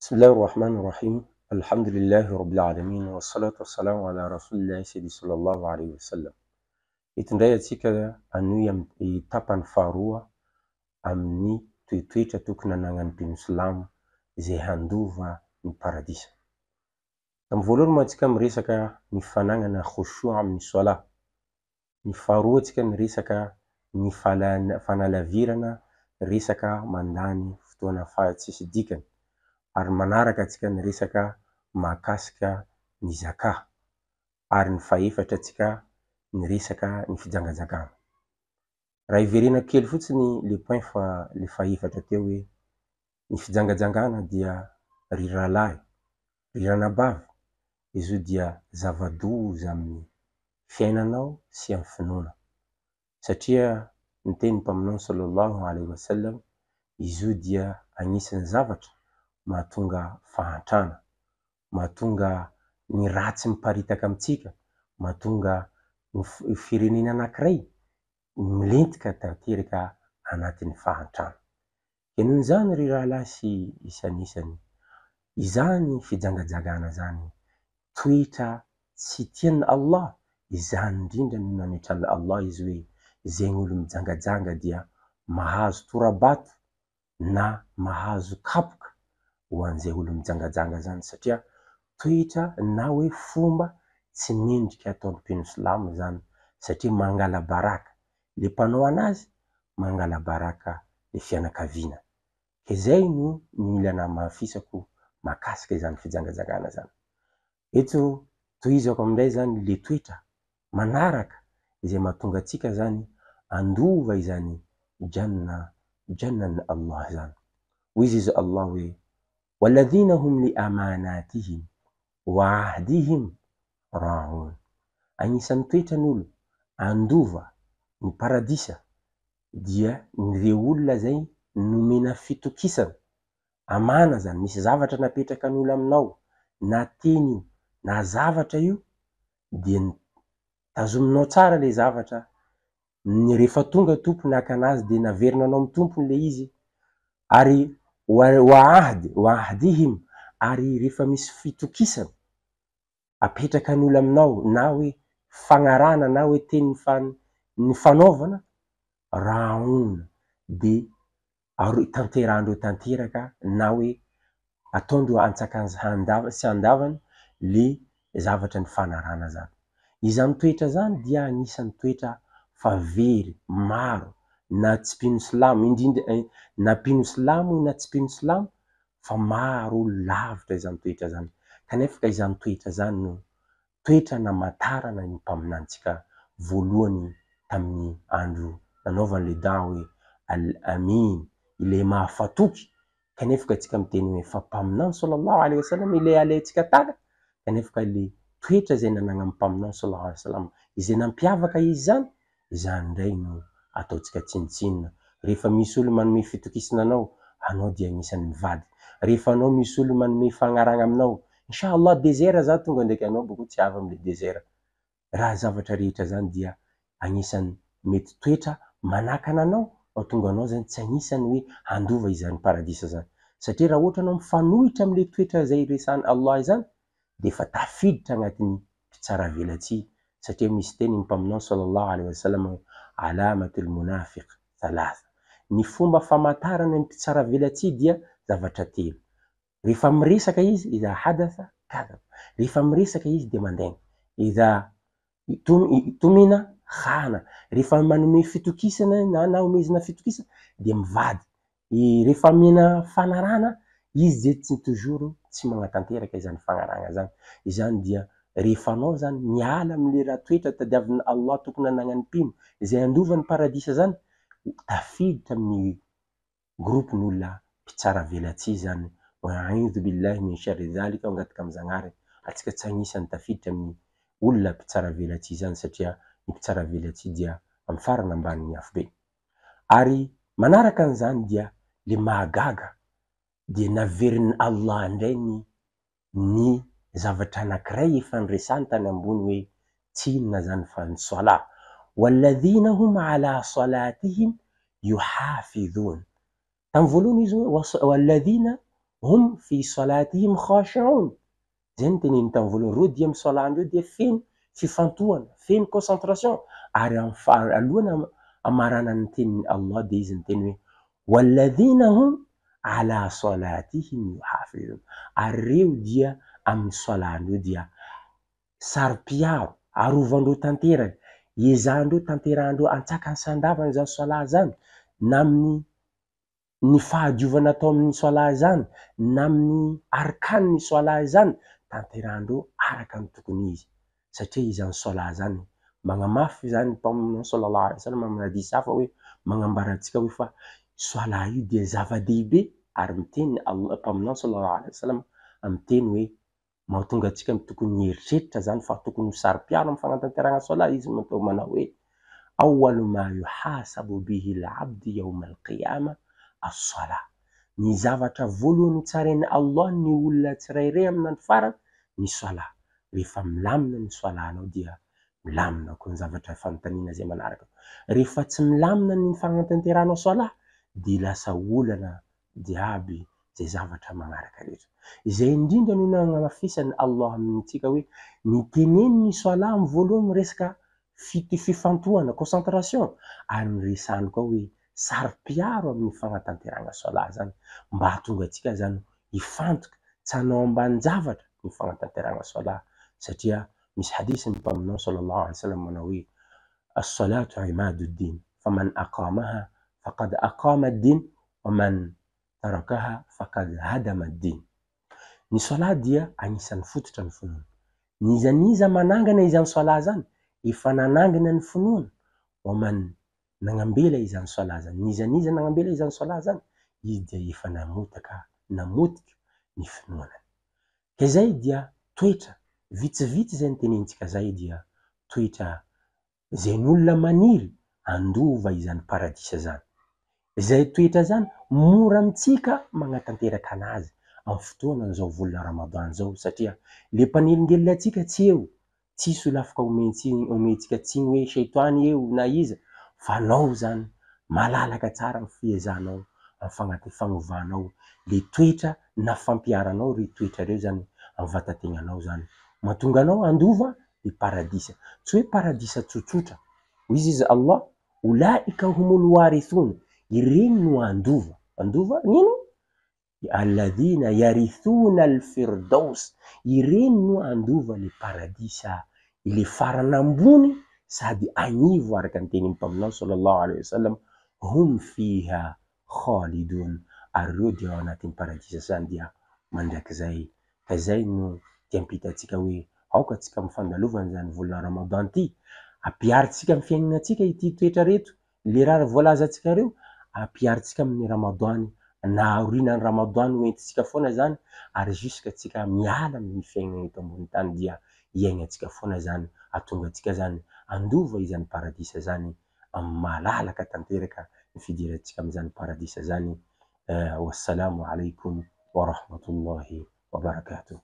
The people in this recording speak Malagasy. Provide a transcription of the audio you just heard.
بسم الله الرحمن الرحيم الحمد لله رب العالمين والصلاة والسلام على رسول الله سيدي صلى الله عليه وسلم. Itindray atsika anoy tapany faharoa amin'ny toetoetra tokony anagnan'ny mpino-silamo izay handova ny paradisa. Amin'ny voalohany moa atsika miresaka ny fanagnana khushu' amin'ny sola. Ny faharoa atsika miresaka ny fanalavirana resaka mandany fotoana fahatsisy dikany. Ary manaraka atsika miresaka mahakasika ny zaka. Ary ny fahaefatra atsika miresaka ny fijangajagana. Raha iverena kely fotsiny le point le fahaefatra teo hoe ny fijangajagana dia riralahy, riranabavy, izy io dia zava-doza amin'ny fiainanao sy amin'ny finoana. Satria ny tenin'ny mpaminao sallallahu alaihi wasallam, izy io dia agnisan'ny zavatra mahatonga fahantrana, mahatonga ny ratsy miparitaka amintsika, mahatonga ny firenena anankiray milentika tanteraka anatin'ny fahantrana. Nohon' izany ry rahalahy sy isan'isany, izany fijangajagana zany toetra tsy tian'ny Allah, izany indrindra no nametrany Allah izy hoe izay olo mijangajanga dia mahazo tora-bato na mahazo kapoka ho an'izay olo mijangajanga zany, satria toetra na hoe fomba tsy mendrika ataon'ny mpino-silamo zany, satria mangala baraka le mpanao anazy, mangala baraka le fianakaviana. Izay no milana mahafisako mahakasika izany fijangajagana zany. Eto tohizako amin'izay zany le toetra manaraka izay mahatonga atsika zany andova izany jannan'ny Allah zany. Hoy izy Allah hoe walladhina hum li amanatihim wa ahdihim ra'un. Agnisan'ny toetran'olo andova ny paradisa dia ny olona zay nomena fitokisana, amana zany, misy zavatra napetraka n'olo aminao, na teny io na zavatra io, dia tazominao tsara le zavatra, ny rehefa tonga tompony haka anazy dia naverinanao amin'ny tompony le izy. Ary wa ahdihim, ary rehefa misy fitokisana apetraka n'olo aminao, na hoe fagnarana na hoe teny ny fanaovana, ra'un, de tanterahandreo tanteraka na hoe ataondreo antsakany sy handavany le zavatra ny fanarana zany. Izany toetra zany dia anisan'ny toetra fa very maro, na tsy mpino-silamo indrindra, na mpino-silamo na tsy mpino-silamo, fa maro olo lavitra izany toetra zany. Kanefa izany toetra zany no toetra namantarana ny mpaminantsika voalohany tamin'ny andro nanaovany le dua hoe al-amin, ile mahafatoky. Kanefa atsika miteny hoe fa mpaminany sallallahu alaihi wasallam ile alaitsika taga. Kanefa le toetra izay nanagna amin'ny mpaminany sallallahu alaihi wasallam izay nampiavaka izy zany, izany indray no ataontsika tsinitsinina. Rehefa misy olo manome fitokisana anao, anao dia anisan'ny mivady. Rehefa anao misy olo manome fagnarana aminao, inshallah désert za tonga ndraiky anao boko tsy avy am'le désert. Raha zavatra rehetra zany dia anisan'ny mety toetra manakana anao, mahatonga anao zany tsy anisany hoe handova izany paradisa zany. Satria raha ohatra anao mifanohitra am'le toetra zay resany Allah izany, de fa tafiditra agnatin'ny mpitsara velatsihy. Satria misy teny ny mpaminao sallallahu alaihi wasallam alamatul munafiq thalatha. Ny fomba famantarana ny mpitsara velatsihy dia zavatra telo. Rehefa miresaka izy, idha hadatha kadhab. Rehefa miresaka izy dia mandaigna. Idha tumina khana. Rehefa manome fitokisana na omezana fitokisana dia mivady. Rehefa mina fanarana, izy dia tsy toujours tsy magnatanteraka izany fagnarana zany. Izany dia rehefa anao zany miala am'le raha toetra tadiavin'ny Allah tokony anagnan'ny mpino izay andovan'ny paradisa zany, tafiditra amin'ny groupen'olona mpitsara velatsihy zany. Wa a'udhu billahi min sharri dhalika, angataka amin'ny Zagnahary atsika tsy agnisan'ny tafiditra amin'ny olona mpitsara velatsihy zany, satria ny mpitsara velatsihy dia amin'ny farany ambanin'ny afo be. Ary manaraka an'izany dia le mahagaga dia naverin'ny Allah indray ny zavatra anankiray efa niresany tany ambony hoe tsy inona zany fa ny sola. Walladhina hum ala salatihim yuhafidhun. Tamin'ny voalohany izy hoe walladhina hum fi salatihim khashi'un. Zay ny teneniny tamin'ny voalohany, reo dia misalandreo dia feno fifantohana, feno concentration. Ary alohany amarana ny tenin'ny Allah dia izy miteny hoe walladhina hum ala salatihim yuhafizun. Ary reo dia amin'ny salandreo dia sari-piaro, arovandreo tanteraka, ezahndreo tanterahandreo antsaka ny sandavana zany salat zany, na amin'ny ny fahadiovana atao amin'ny salat zany, na amin'ny arkan'ny salat zany, tanterahandreo araka ny tokony izy. Satria izany salat zany magnamafy zany mpaminao sallallahu alaihi wasallam amin'ny hadisy hafa hoe magnambara antsika hoe fa salat io dia zava-dehibe. Ary miteny Allah mpaminao sallallahu alaihi wasallam amin'ny teny hoe mahatonga antsika tokony hieritreritra zany fa tokony ho sari-piaro amin'ny fanatanterana salat. Izy manao hoe awwalu ma yuhasabu bihi al-abdu yawm al-qiyamah as-salat. Ny zavatra voalohany tsarain'ny Allah ny olona tsirairay amin'ny andro farany ny salat. Rehefa milamina ny salanao dia milamina koa ny zavatra fanontaniana zay manaraka. Rehefa tsy milamina ny fanatanteranao salat dia lasa olana diaby zay zavatra manaraka rehetra. Izay indrindra no nagnamafisany Allah amintsika hoe niteneny ny salat amin'ny voalohany resaka fifantohana, concentration, ary niresahany koa hoe sari-piaro amin'ny fanatanterana salat zany mba hahatonga antsika zany hifantoka tsy hanao ambanin-javatra ny fanatanterana salat. Satria misy hadisy ny mpaminao sallallahu alaihi wasallam manao hoe as-salatu imaduddin faman aqamaha faqad aqama ad-din wa man tarakaha faqad hadama ad-din. Ny salat dia anisan'ny fototra ny finoana. Nizaniza manangana izany salat zany efa nanangana ny finoana. Wa man nagnambela izany salat zany, nizaniza nagnambela izany salat zany, izy dia efa namotika ny finoana. Ka zay dia toetra vitsivitsy zay nitenentsika zay dia toetra zay n'olona maniry andova izany paradisa zany. Zay toetra zany mora amintsika magnatanteraka anazy amin'ny fotoana zao volana Ramadan zao, satria le mpanelingelina antsika tsy eo, tsisy olo afaka omentsika tsiny hoe sheitany eo na iza, fa anao zany malalaka tsara amin'ny fiezahanao amin'ny fagnovanao le toetra na fampiaranao re toetra reo zany amin'ny vatantegnanao zany, mahatonga anao andova ny paradisa. Tsy hoe paradisa tsotsotra. Hoy izy Allah ulaika humul warithun, ireny no andova. Andova nino? Alladhina yarithuna al-firdaus, ireny no andova le paradisa ile farany ambony sady agnivo, araka ny tenin'ny mpaminao sallallahu alaihi wasallam hum fiha khalidun, ary reo dia ao anatin'ny paradisa zany dia mandrakizay. Ka zay no tiam-pitantsika hoe aoka antsika mifandalovana zany volana Ramadan ty, ampiaritsika amin'ny fiainantsika ity toetra reto, le raha voalazantsika reo ampiaritsika amin'ny Ramadan, na aorianan'ny Ramadan hoentintsika foana zany, ary jusk'atsika miala amin'ny fiainana eto ambony tany dia iainantsika foana zany, ahatonga antsika zany andova izany paradisa zany amin'ny malalaka tanteraka ny fidirantsika amin'izany paradisa zany. Wassalamu alaikum wa rahmatullahi wa barakatuh.